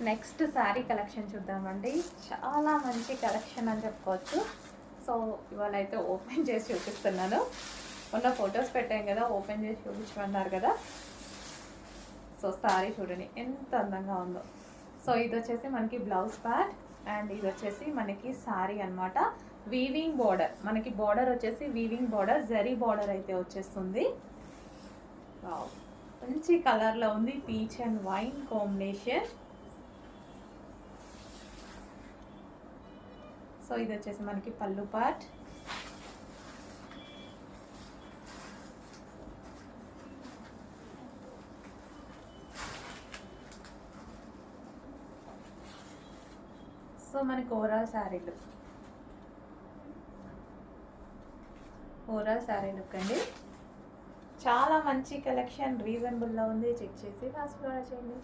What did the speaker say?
Next sari collection చూద్దామండి. చాలా మంచి కలెక్షన్ అని చెప్పుకోవచ్చు. సో ఇవాళ అయితే ఓపెన్ చేసి చూపిస్తున్నాను. మొన్న ఫొటోస్ పెట్టాం కదా, ఓపెన్ చేసి చూపించమన్నారు కదా. సో శారీ చూడండి ఎంత అందంగా ఉందో. సో ఇది వచ్చేసి మనకి బ్లౌజ్ పార్ట్ అండ్ ఇది వచ్చేసి మనకి శారీ అనమాట. వీవింగ్ బార్డర్, మనకి బార్డర్ వచ్చేసి వీవింగ్ బార్డర్, జరీ బార్డర్ అయితే వచ్చేస్తుంది. మంచి కలర్లో ఉంది, peach and wine combination. So ఇది వచ్చేసి మనకి పళ్ళు పార్ట్. సో మనకి ఓవరాల్ శారీ లుక్ అండి. చాలా మంచి కలెక్షన్, రీజనబుల్లో ఉంది. చెక్ చేసి ఫాస్ట్ ఆర్డర్ చేయండి.